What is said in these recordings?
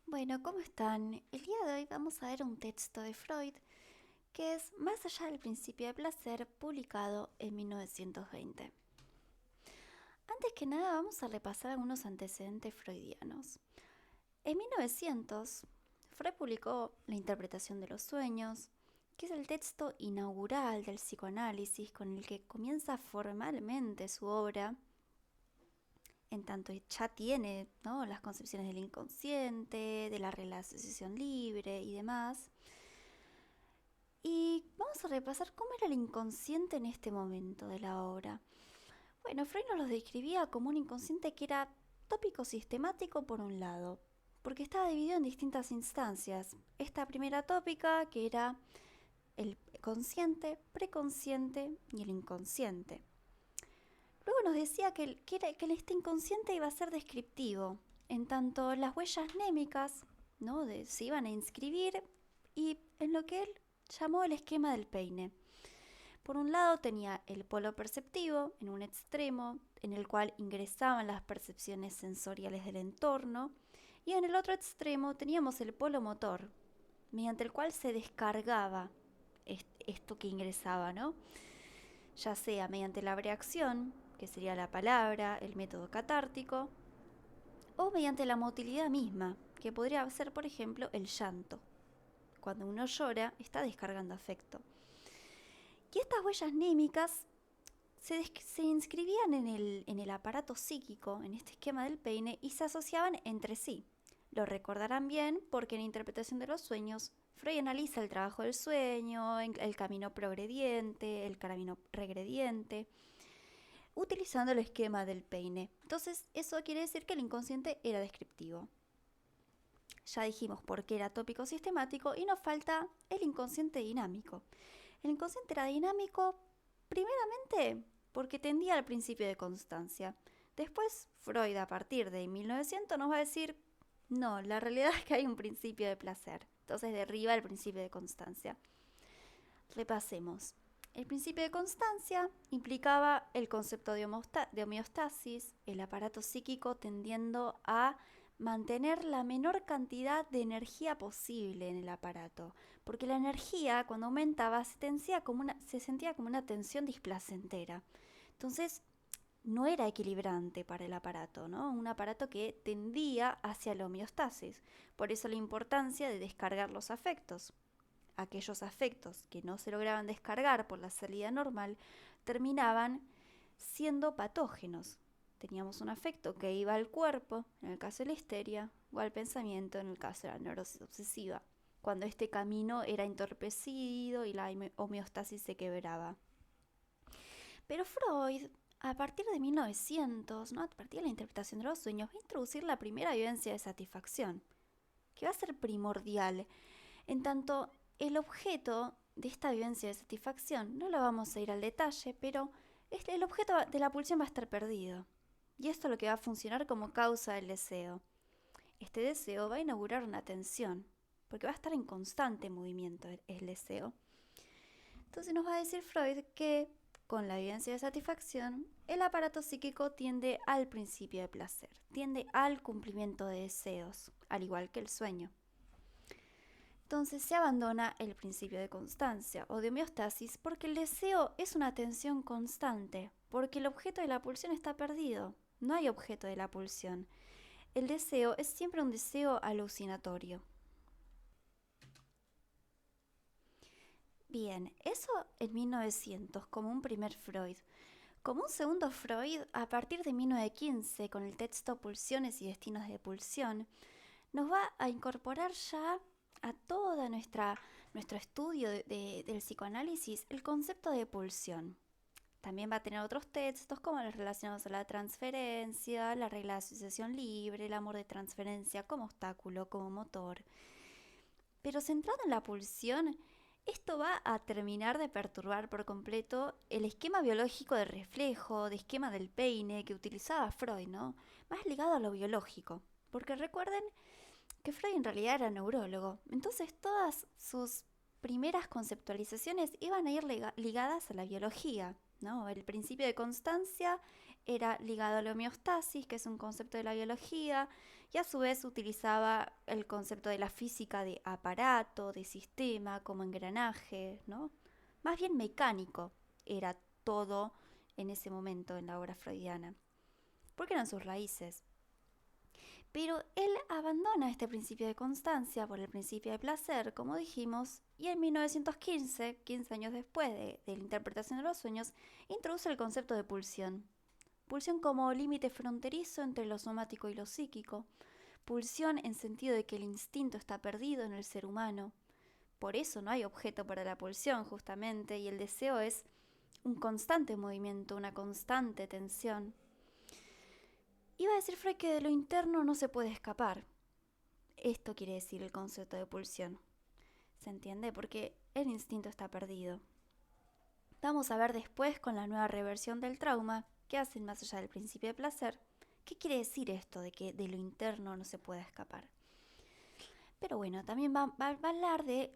Bueno, ¿cómo están? El día de hoy vamos a ver un texto de Freud que es Más allá del principio de placer, publicado en 1920. Antes que nada vamos a repasar algunos antecedentes freudianos. En 1900, Freud publicó La interpretación de los sueños, que es el texto inaugural del psicoanálisis con el que comienza formalmente su obra, en tanto ya tiene, ¿no?, las concepciones del inconsciente, de la asociación libre y demás. Y vamos a repasar cómo era el inconsciente en este momento de la obra. Bueno, Freud nos lo describía como un inconsciente que era tópico sistemático por un lado, porque estaba dividido en distintas instancias. Esta primera tópica, que era el consciente, preconsciente y el inconsciente. Luego nos decía que este inconsciente iba a ser descriptivo, en tanto las huellas némicas, ¿no?, se iban a inscribir y en lo que él llamó el esquema del peine. Por un lado tenía el polo perceptivo en un extremo, en el cual ingresaban las percepciones sensoriales del entorno, y en el otro extremo teníamos el polo motor, mediante el cual se descargaba esto que ingresaba, ¿no? Ya sea mediante la reacción, que sería la palabra, el método catártico, o mediante la motilidad misma, que podría ser, por ejemplo, el llanto. Cuando uno llora, está descargando afecto. Y estas huellas némicas se inscribían en el aparato psíquico, en este esquema del peine, y se asociaban entre sí. Lo recordarán bien porque en la interpretación de los sueños, Freud analiza el trabajo del sueño, el camino progrediente, el camino regrediente, utilizando el esquema del peine. Entonces, eso quiere decir que el inconsciente era descriptivo. Ya dijimos por qué era tópico sistemático y nos falta el inconsciente dinámico. El inconsciente era dinámico primeramente porque tendía al principio de constancia. Después, Freud, a partir de 1900, nos va a decir, no, la realidad es que hay un principio de placer. Entonces derriba el principio de constancia. Repasemos. El principio de constancia implicaba el concepto de homeostasis, el aparato psíquico tendiendo a mantener la menor cantidad de energía posible en el aparato, porque la energía cuando aumentaba se sentía como una tensión displacentera. Entonces no era equilibrante para el aparato, ¿no? Un aparato que tendía hacia la homeostasis. Por eso la importancia de descargar los afectos. Aquellos afectos que no se lograban descargar por la salida normal terminaban siendo patógenos. Teníamos un afecto que iba al cuerpo, en el caso de la histeria, o al pensamiento, en el caso de la neurosis obsesiva, cuando este camino era entorpecido y la homeostasis se quebraba. Pero Freud, a partir de 1900, ¿no?, a partir de la interpretación de los sueños, va a introducir la primera vivencia de satisfacción, que va a ser primordial, en tanto el objeto de esta vivencia de satisfacción, no lo vamos a ir al detalle, pero el objeto de la pulsión va a estar perdido. Y esto es lo que va a funcionar como causa del deseo. Este deseo va a inaugurar una tensión, porque va a estar en constante movimiento el deseo. Entonces nos va a decir Freud que con la vivencia de satisfacción, el aparato psíquico tiende al principio de placer, tiende al cumplimiento de deseos, al igual que el sueño. Entonces se abandona el principio de constancia o de homeostasis porque el deseo es una tensión constante, porque el objeto de la pulsión está perdido, no hay objeto de la pulsión. El deseo es siempre un deseo alucinatorio. Bien, eso en 1900 como un primer Freud. Como un segundo Freud, a partir de 1915, con el texto Pulsiones y Destinos de Pulsión, nos va a incorporar ya a todo nuestro estudio del psicoanálisis el concepto de pulsión. También va a tener otros textos como los relacionados a la transferencia, la regla de asociación libre, el amor de transferencia como obstáculo, como motor. Pero centrado en la pulsión, esto va a terminar de perturbar por completo el esquema biológico de reflejo, de esquema del peine que utilizaba Freud, ¿no? Más ligado a lo biológico. Porque recuerden que Freud en realidad era neurólogo. Entonces todas sus primeras conceptualizaciones iban a ir ligadas a la biología, ¿no? El principio de constancia era ligado a la homeostasis, que es un concepto de la biología, y a su vez utilizaba el concepto de la física de aparato, de sistema, como engranaje, ¿no? Más bien mecánico era todo en ese momento en la obra freudiana, porque eran sus raíces. Pero él abandona este principio de constancia por el principio de placer, como dijimos, y en 1915, 15 años después de la interpretación de los sueños, introduce el concepto de pulsión. Pulsión como límite fronterizo entre lo somático y lo psíquico. Pulsión en sentido de que el instinto está perdido en el ser humano. Por eso no hay objeto para la pulsión, justamente, y el deseo es un constante movimiento, una constante tensión. Iba a decir Freud que de lo interno no se puede escapar. Esto quiere decir el concepto de pulsión. ¿Se entiende? Porque el instinto está perdido. Vamos a ver después con la nueva reversión del trauma que hacen más allá del principio de placer. ¿Qué quiere decir esto de que de lo interno no se puede escapar? Pero bueno, también va a hablar del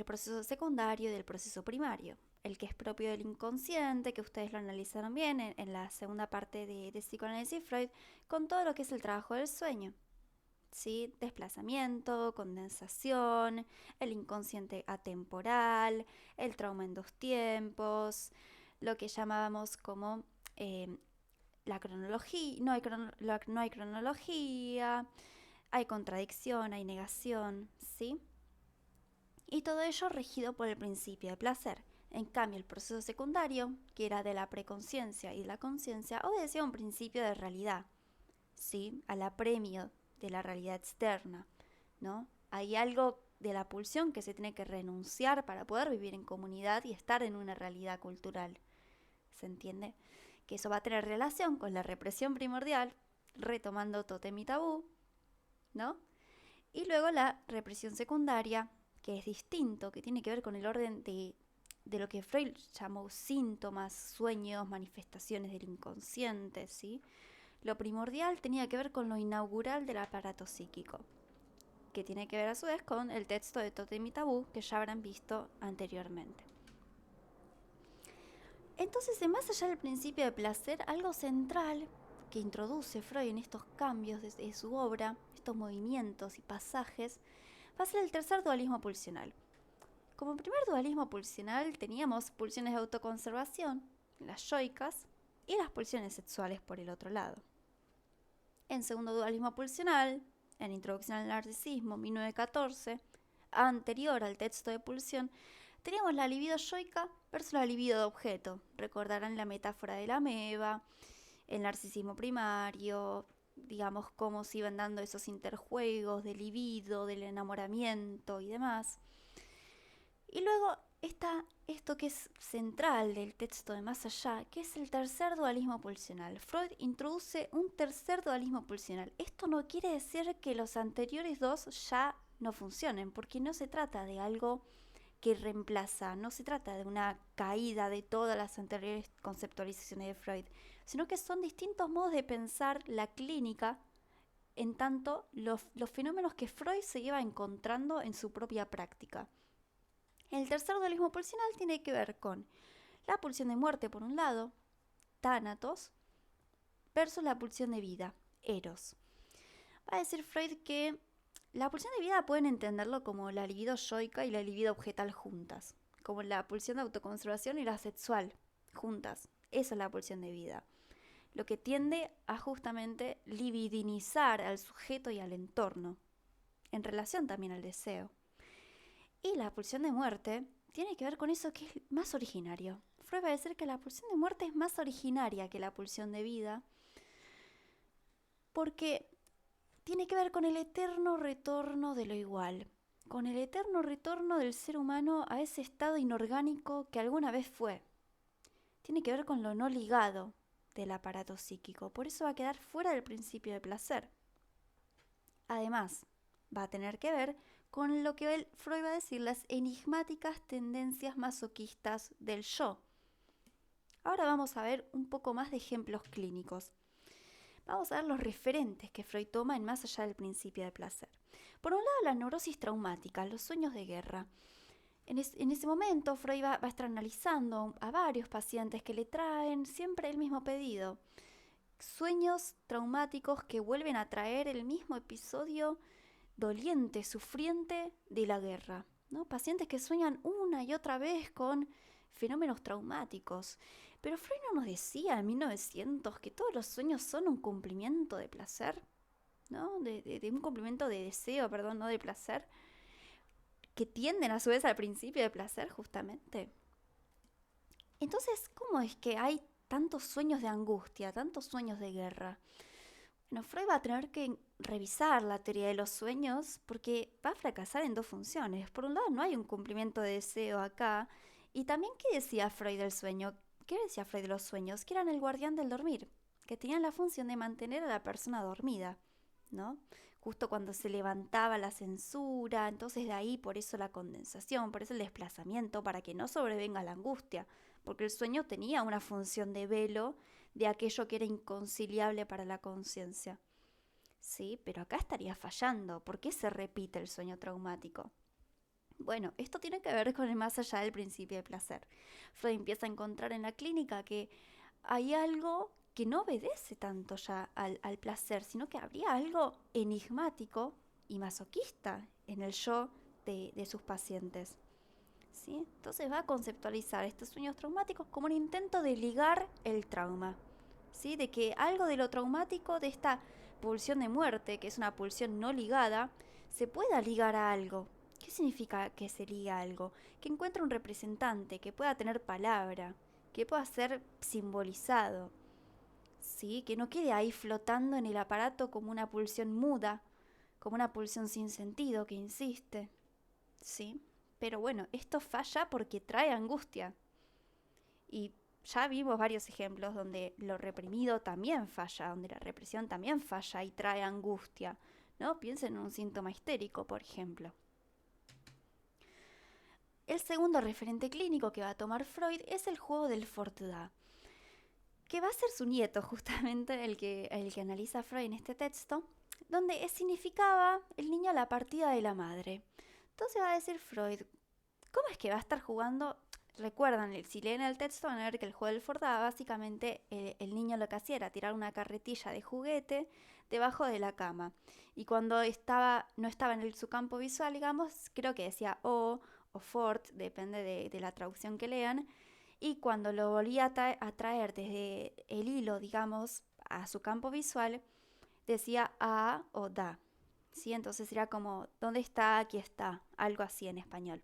proceso secundario y del proceso primario. El que es propio del inconsciente, que ustedes lo analizaron bien en la segunda parte de Psicoanálisis Freud, con todo lo que es el trabajo del sueño. ¿Sí? Desplazamiento, condensación, el inconsciente atemporal, el trauma en dos tiempos, lo que llamábamos como la cronología, no hay cronología, hay contradicción, hay negación, ¿sí? Y todo ello regido por el principio de placer. En cambio, el proceso secundario, que era de la preconciencia y la conciencia, obedecía a un principio de realidad, ¿sí? Al apremio de la realidad externa, ¿no? Hay algo de la pulsión que se tiene que renunciar para poder vivir en comunidad y estar en una realidad cultural. ¿Se entiende? Que eso va a tener relación con la represión primordial, retomando tótem y tabú, ¿no? Y luego la represión secundaria, que es distinto, que tiene que ver con el orden de lo que Freud llamó síntomas, sueños, manifestaciones del inconsciente, ¿sí? Lo primordial tenía que ver con lo inaugural del aparato psíquico, que tiene que ver a su vez con el texto de Tótem y Tabú que ya habrán visto anteriormente. Entonces, más allá del principio de placer, algo central que introduce Freud en estos cambios de su obra, estos movimientos y pasajes, va a ser el tercer dualismo pulsional. Como primer dualismo pulsional teníamos pulsiones de autoconservación, las yoicas, y las pulsiones sexuales por el otro lado. En segundo dualismo pulsional, en Introducción al Narcisismo, 1914, anterior al texto de pulsión, teníamos la libido yoica versus la libido de objeto. Recordarán la metáfora de la ameba, el narcisismo primario, digamos cómo se iban dando esos interjuegos del libido, del enamoramiento y demás. Y luego está esto que es central del texto de Más Allá, que es el tercer dualismo pulsional. Freud introduce un tercer dualismo pulsional. Esto no quiere decir que los anteriores dos ya no funcionen, porque no se trata de algo que reemplaza, no se trata de una caída de todas las anteriores conceptualizaciones de Freud, sino que son distintos modos de pensar la clínica, en tanto los fenómenos que Freud se iba encontrando en su propia práctica. El tercer dualismo pulsional tiene que ver con la pulsión de muerte por un lado, tánatos, versus la pulsión de vida, eros. Va a decir Freud que la pulsión de vida pueden entenderlo como la libido yoica y la libido objetal juntas, como la pulsión de autoconservación y la sexual juntas. Eso es la pulsión de vida. Lo que tiende a justamente libidinizar al sujeto y al entorno, en relación también al deseo. Y la pulsión de muerte tiene que ver con eso que es más originario. Freud va a decir que la pulsión de muerte es más originaria que la pulsión de vida, porque tiene que ver con el eterno retorno de lo igual, con el eterno retorno del ser humano a ese estado inorgánico que alguna vez fue. Tiene que ver con lo no ligado del aparato psíquico, por eso va a quedar fuera del principio de placer. Además, va a tener que ver con lo que Freud va a decir las enigmáticas tendencias masoquistas del yo. Ahora vamos a ver un poco más de ejemplos clínicos. Vamos a ver los referentes que Freud toma en Más allá del principio de placer. Por un lado, la neurosis traumática, los sueños de guerra. En ese momento, Freud va a estar analizando a varios pacientes que le traen siempre el mismo pedido. sueños traumáticos que vuelven a traer el mismo episodio doliente, sufriente de la guerra, ¿no? Pacientes que sueñan una y otra vez con fenómenos traumáticos. Pero Freud no nos decía en 1900 que todos los sueños son un cumplimiento de placer, ¿no? De un cumplimiento de deseo, perdón, no de placer, que tienden a su vez al principio de placer, justamente. Entonces, ¿cómo es que hay tantos sueños de angustia, tantos sueños de guerra? Bueno, Freud va a tener que revisar la teoría de los sueños porque va a fracasar en dos funciones. Por un lado, no hay un cumplimiento de deseo acá. Y también, ¿qué decía Freud del sueño? ¿Qué decía Freud de los sueños? Que eran el guardián del dormir, que tenían la función de mantener a la persona dormida, ¿no? Justo cuando se levantaba la censura, entonces de ahí por eso la condensación, por eso el desplazamiento, para que no sobrevenga la angustia, porque el sueño tenía una función de velo de aquello que era inconciliable para la conciencia. Sí, pero acá estaría fallando. ¿Por qué se repite el sueño traumático? Bueno, esto tiene que ver con el más allá del principio de placer. Freud empieza a encontrar en la clínica que hay algo que no obedece tanto ya al placer, sino que habría algo enigmático y masoquista en el yo de sus pacientes. ¿Sí? Entonces va a conceptualizar estos sueños traumáticos como un intento de ligar el trauma, ¿sí? De que algo de lo traumático, de esta pulsión de muerte, que es una pulsión no ligada, se pueda ligar a algo. ¿Qué significa que se liga a algo? Que encuentre un representante, que pueda tener palabra, que pueda ser simbolizado, ¿sí? Que no quede ahí flotando en el aparato como una pulsión muda, como una pulsión sin sentido que insiste, ¿sí? Pero bueno, esto falla porque trae angustia. Y ya vimos varios ejemplos donde lo reprimido también falla, donde la represión también falla y trae angustia, ¿no? Piensen en un síntoma histérico, por ejemplo. El segundo referente clínico que va a tomar Freud es el juego del Fortda, que va a ser su nieto justamente el que analiza Freud en este texto, donde significaba el niño la partida de la madre. Entonces va a decir Freud, ¿cómo es que va a estar jugando? Recuerdan, si leen el texto van a ver que el juego del Fortda, básicamente el niño lo que hacía era tirar una carretilla de juguete debajo de la cama. Y cuando no estaba en su campo visual, digamos, creo que decía o Fort, depende de la traducción que lean. Y cuando lo volvía a traer desde el hilo, digamos, a su campo visual, decía a o da. ¿Sí? Entonces era como, ¿dónde está? Aquí está. Algo así en español.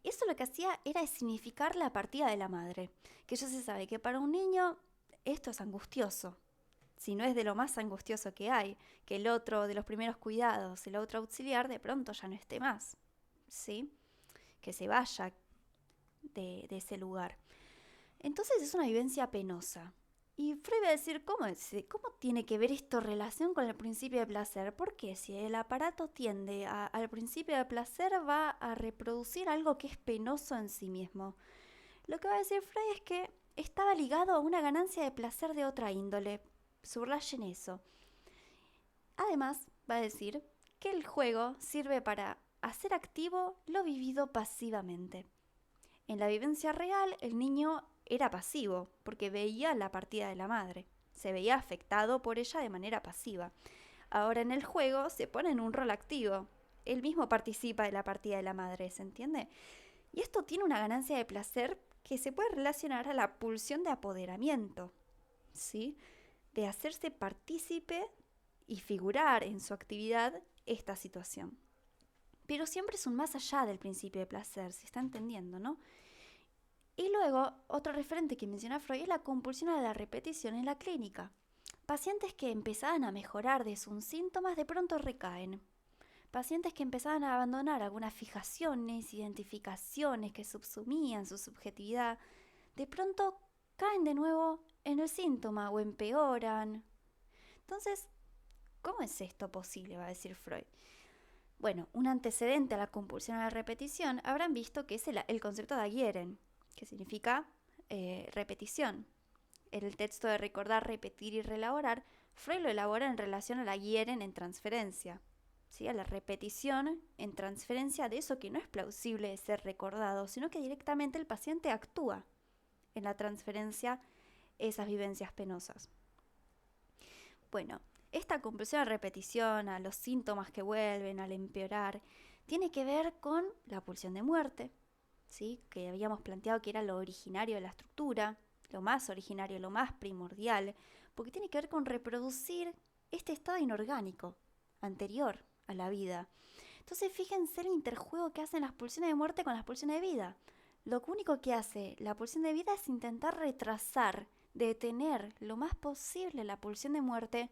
Eso lo que hacía era significar la partida de la madre, que ya se sabe que para un niño esto es angustioso, si no es de lo más angustioso que hay, que el otro de los primeros cuidados, el otro auxiliar, de pronto ya no esté más, ¿sí? Que se vaya de ese lugar. Entonces es una vivencia penosa. Y Freud va a decir, ¿cómo tiene que ver esto relación con el principio de placer? Porque si el aparato tiende al principio de placer, va a reproducir algo que es penoso en sí mismo. Lo que va a decir Freud es que estaba ligado a una ganancia de placer de otra índole. Subrayen eso. Además, va a decir que el juego sirve para hacer activo lo vivido pasivamente. En la vivencia real, el niño era pasivo, porque veía la partida de la madre. Se veía afectado por ella de manera pasiva. Ahora en el juego se pone en un rol activo. Él mismo participa de la partida de la madre, ¿se entiende? Y esto tiene una ganancia de placer que se puede relacionar a la pulsión de apoderamiento, ¿sí? De hacerse partícipe y figurar en su actividad esta situación. Pero siempre es un más allá del principio de placer, se está entendiendo, ¿no? Y luego, otro referente que menciona Freud es la compulsión a la repetición en la clínica. Pacientes que empezaban a mejorar de sus síntomas de pronto recaen. Pacientes que empezaban a abandonar algunas fijaciones, identificaciones que subsumían su subjetividad, de pronto caen de nuevo en el síntoma o empeoran. Entonces, ¿cómo es esto posible? Va a decir Freud. Bueno, un antecedente a la compulsión a la repetición habrán visto que es el concepto de Aguirre, que significa repetición. En el texto de Recordar, Repetir y Reelaborar, Freud lo elabora en relación a la Aguirre en transferencia, ¿sí? A la repetición en transferencia de eso que no es plausible de ser recordado, sino que directamente el paciente actúa en la transferencia esas vivencias penosas. Bueno, esta compulsión a repetición, a los síntomas que vuelven, al empeorar, tiene que ver con la pulsión de muerte, ¿sí? Que habíamos planteado que era lo originario de la estructura, lo más originario, lo más primordial, porque tiene que ver con reproducir este estado inorgánico anterior a la vida. Entonces fíjense el interjuego que hacen las pulsiones de muerte con las pulsiones de vida. Lo único que hace la pulsión de vida es intentar retrasar, detener lo más posible la pulsión de muerte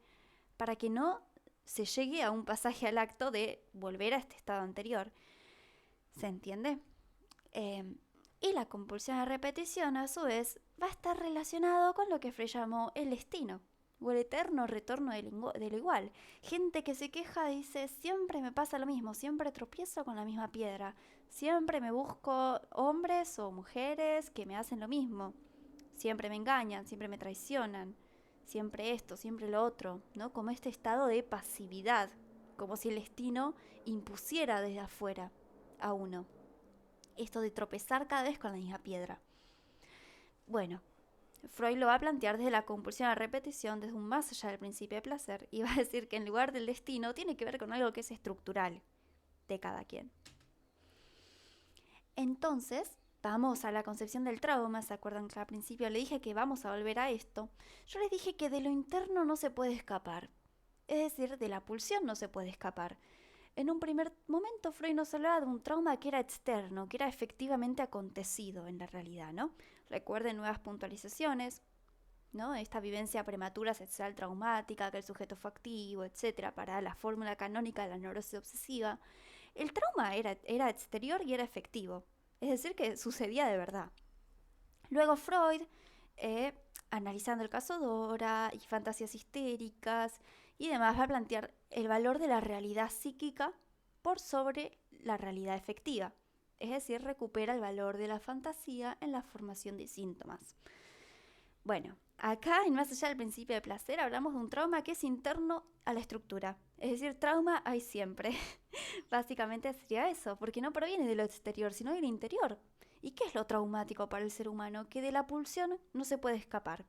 para que no se llegue a un pasaje al acto de volver a este estado anterior. ¿Se entiende? Y la compulsión a repetición, a su vez, va a estar relacionado con lo que Frey llamó el destino, o el eterno retorno de lo igual. Gente que se queja dice, siempre me pasa lo mismo, siempre tropiezo con la misma piedra, siempre me busco hombres o mujeres que me hacen lo mismo, siempre me engañan, siempre me traicionan, siempre esto, siempre lo otro, ¿no? Como este estado de pasividad, como si el destino impusiera desde afuera a uno. Esto de tropezar cada vez con la misma piedra. Bueno, Freud lo va a plantear desde la compulsión a repetición, desde un más allá del principio de placer, y va a decir que en lugar del destino tiene que ver con algo que es estructural de cada quien. Entonces, vamos a la concepción del trauma. ¿Se acuerdan que al principio le dije que vamos a volver a esto? Yo les dije que de lo interno no se puede escapar, es decir, de la pulsión no se puede escapar. En un primer momento Freud nos hablaba de un trauma que era externo, que era efectivamente acontecido en la realidad, ¿no? Recuerden nuevas puntualizaciones, ¿no? Esta vivencia prematura sexual traumática, que el sujeto fue activo, etc. Para la fórmula canónica de la neurosis obsesiva. El trauma era exterior y era efectivo, es decir, que sucedía de verdad. Luego Freud, analizando el caso Dora y fantasías histéricas y demás, va a plantear el valor de la realidad psíquica por sobre la realidad efectiva. Es decir, recupera el valor de la fantasía en la formación de síntomas. Bueno, acá en Más allá del principio de placer hablamos de un trauma que es interno a la estructura. Es decir, trauma hay siempre. Básicamente sería eso, porque no proviene de lo exterior, sino del interior. ¿Y qué es lo traumático para el ser humano? Que de la pulsión no se puede escapar.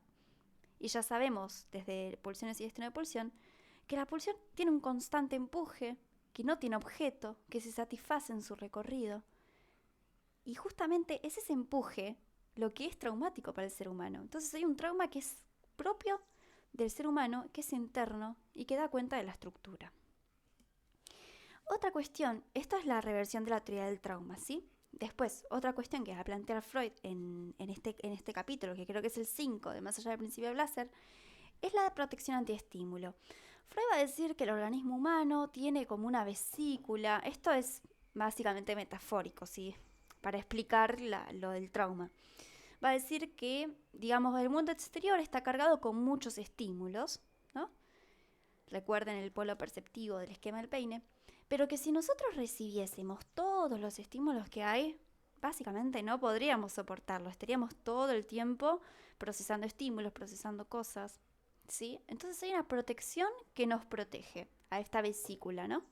Y ya sabemos, desde pulsiones y destino de pulsión, que la pulsión tiene un constante empuje, que no tiene objeto, que se satisface en su recorrido. Y justamente es ese empuje lo que es traumático para el ser humano. Entonces hay un trauma que es propio del ser humano, que es interno y que da cuenta de la estructura. Otra cuestión, esto es la reversión de la teoría del trauma, ¿sí? Después, otra cuestión que va a plantear Freud en este capítulo, que creo que es el 5 de Más allá del principio de placer, es la de protección antiestímulo. Freud va a decir que el organismo humano tiene como una vesícula. Esto es básicamente metafórico, ¿sí? Para explicar lo del trauma. Va a decir que, digamos, el mundo exterior está cargado con muchos estímulos, ¿no? Recuerden el polo perceptivo del esquema del Peine. Pero que si nosotros recibiésemos todos los estímulos que hay, básicamente no podríamos soportarlo. Estaríamos todo el tiempo procesando estímulos, procesando cosas, ¿sí? Entonces hay una protección que nos protege a esta vesícula, ¿no?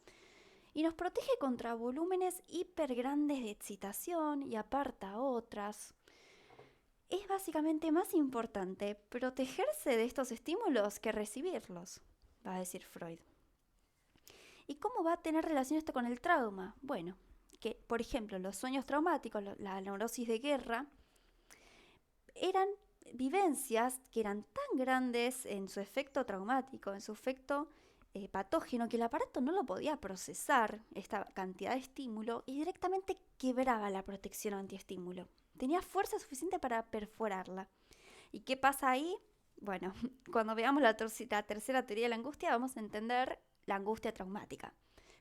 Y nos protege contra volúmenes hiper grandes de excitación y aparta otras. Es básicamente más importante protegerse de estos estímulos que recibirlos, va a decir Freud. ¿Y cómo va a tener relación esto con el trauma? Bueno, que por ejemplo los sueños traumáticos, la neurosis de guerra, eran vivencias que eran tan grandes en su efecto traumático, en su efecto patógeno, que el aparato no lo podía procesar, esta cantidad de estímulo, y directamente quebraba la protección antiestímulo. Tenía fuerza suficiente para perforarla. ¿Y qué pasa ahí? Bueno, cuando veamos la tercera teoría de la angustia, vamos a entender la angustia traumática,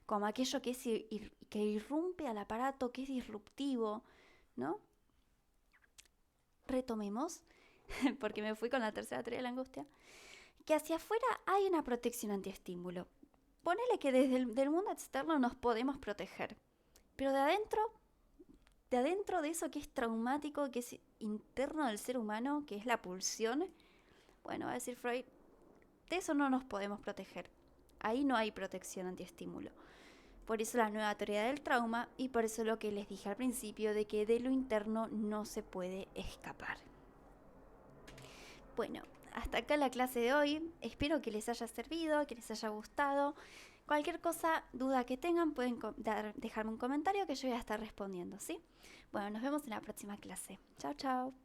como aquello que irrumpe al aparato, que es disruptivo, ¿no? Retomemos, porque me fui con la tercera teoría de la angustia, que hacia afuera hay una protección antiestímulo. Ponele que desde el mundo externo nos podemos proteger, pero de adentro de eso que es traumático, que es interno del ser humano, que es la pulsión, bueno, va a decir Freud, de eso no nos podemos proteger. Ahí no hay protección antiestímulo. Por eso la nueva teoría del trauma y por eso lo que les dije al principio de que de lo interno no se puede escapar. Bueno, hasta acá la clase de hoy. Espero que les haya servido, que les haya gustado. Cualquier cosa, duda que tengan, pueden dejarme un comentario que yo voy a estar respondiendo, ¿sí? Bueno, nos vemos en la próxima clase. Chao, chao.